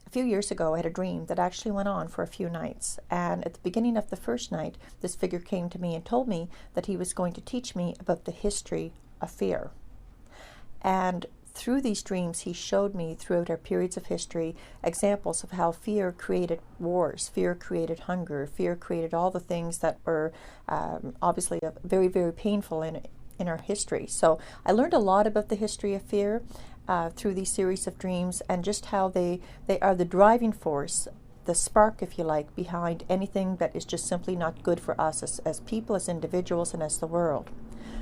A few years ago, I had a dream that actually went on for a few nights. And at the beginning of the first night, this figure came to me and told me that he was going to teach me about the history of fear. And through these dreams, he showed me throughout our periods of history examples of how fear created wars, fear created hunger, fear created all the things that were obviously very, very painful in our history. So I learned a lot about the history of fear through these series of dreams, and just how they are the driving force, the spark, if you like, behind anything that is just simply not good for us as people, as individuals, and as the world.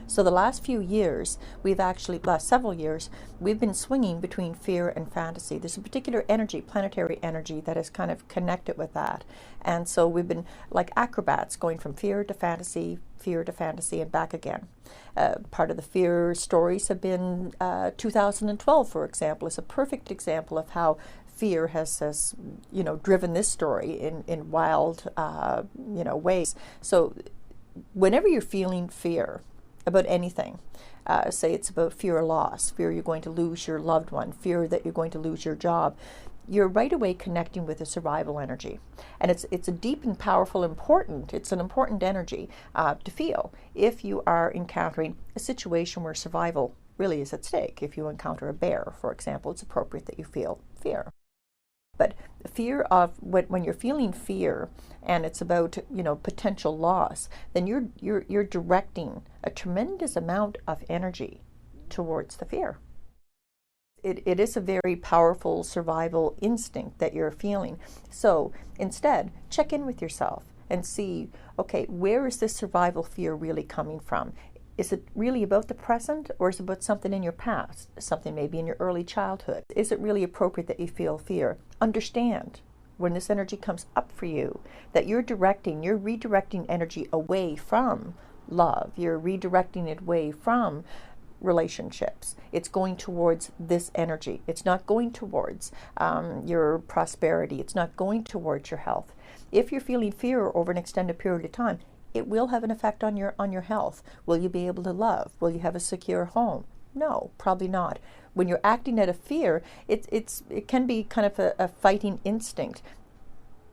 So the last few years, last several years, we've been swinging between fear and fantasy. There's a particular energy, planetary energy, that is kind of connected with that. And so we've been like acrobats, going from fear to fantasy, and back again. Part of the fear stories have been 2012, for example, is a perfect example of how fear has driven this story in wild, ways. So whenever you're feeling fear about anything, say it's about fear of loss, fear you're going to lose your loved one, fear that you're going to lose your job, you're right away connecting with the survival energy. And it's a deep and powerful, it's an important energy to feel if you are encountering a situation where survival really is at stake. If you encounter a bear, for example, it's appropriate that you feel fear. But fear of when you're feeling fear, and it's about potential loss, then you're directing a tremendous amount of energy towards the fear. It is a very powerful survival instinct that you're feeling. So instead, check in with yourself and see, okay, where is this survival fear really coming from? Is it really about the present, or is it about something in your past, something maybe in your early childhood? Is it really appropriate that you feel fear? Understand when this energy comes up for you that you're redirecting energy away from love. You're redirecting it away from relationships. It's going towards this energy. It's not going towards your prosperity. It's not going towards your health. If you're feeling fear over an extended period of time, it will have an effect on your health. Will you be able to love? Will you have a secure home? No, probably not. When you're acting out of fear, it can be kind of a fighting instinct.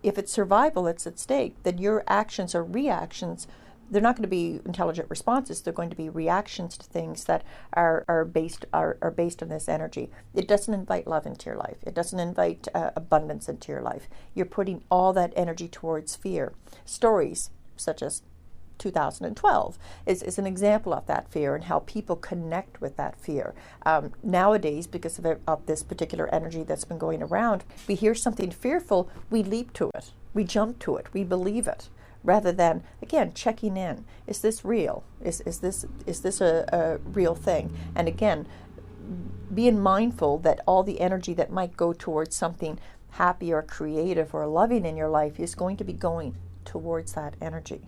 If it's survival that's at stake, then your actions or reactions, they're not going to be intelligent responses. They're going to be reactions to things that are based on this energy. It doesn't invite love into your life. It doesn't invite abundance into your life. You're putting all that energy towards fear. Stories such as 2012 is an example of that fear and how people connect with that fear. Nowadays, because of this particular energy that's been going around, we hear something fearful, we leap to it, we jump to it, we believe it, rather than, again, checking in. Is this real? Is this a real thing? And again, being mindful that all the energy that might go towards something happy or creative or loving in your life is going to be going towards that energy.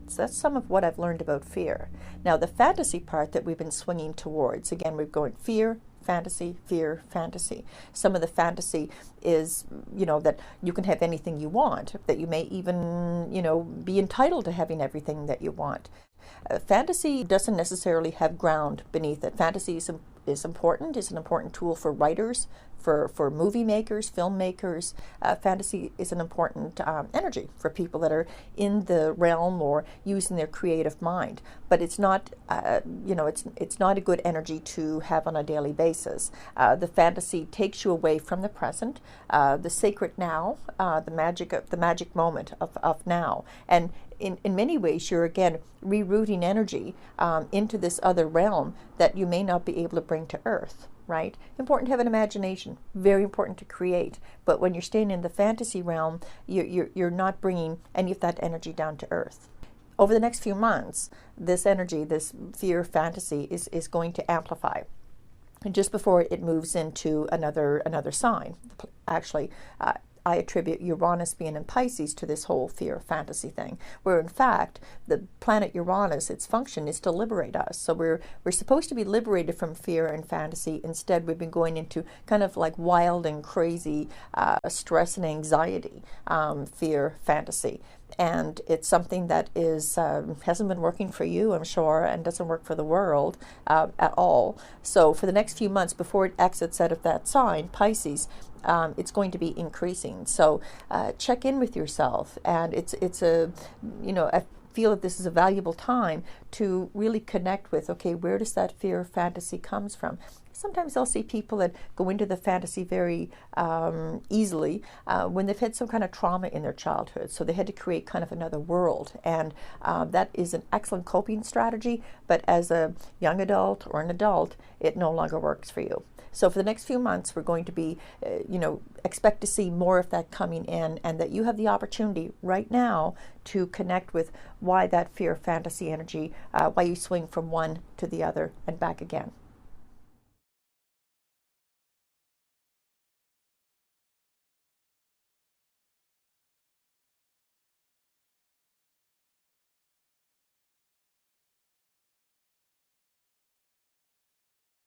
So that's some of what I've learned about fear. Now, the fantasy part that we've been swinging towards, again, we're going fear, fantasy, fear, fantasy. Some of the fantasy is, that you can have anything you want, that you may even, be entitled to having everything that you want. Fantasy doesn't necessarily have ground beneath it. Fantasy is important, is an important tool for writers, for movie makers, filmmakers. Fantasy is an important energy for people that are in the realm or using their creative mind. But it's not, it's not a good energy to have on a daily basis. The fantasy takes you away from the present, the sacred now, the magic moment of now. And in many ways, you're again rerouting energy into this other realm that you may not be able to bring to Earth, right? Important to have an imagination, very important to create. But when you're staying in the fantasy realm, you're not bringing any of that energy down to Earth. Over the next few months, this energy, this fear fantasy is going to amplify. And just before it moves into another sign, actually, I attribute Uranus being in Pisces to this whole fear fantasy thing, where in fact the planet Uranus, its function is to liberate us. So we're supposed to be liberated from fear and fantasy. Instead, we've been going into kind of like wild and crazy stress and anxiety, fear fantasy. And it's something that is hasn't been working for you, I'm sure, and doesn't work for the world at all. So for the next few months before it exits out of that sign, Pisces, it's going to be increasing. So check in with yourself, and it's a, I feel that this is a valuable time to really connect with, okay, where does that fear of fantasy comes from? Sometimes I'll see people that go into the fantasy very easily when they've had some kind of trauma in their childhood. So they had to create kind of another world. And that is an excellent coping strategy. But as a young adult or an adult, it no longer works for you. So for the next few months, we're going to be, expect to see more of that coming in, and that you have the opportunity right now to connect with why that fear fantasy energy, why you swing from one to the other and back again.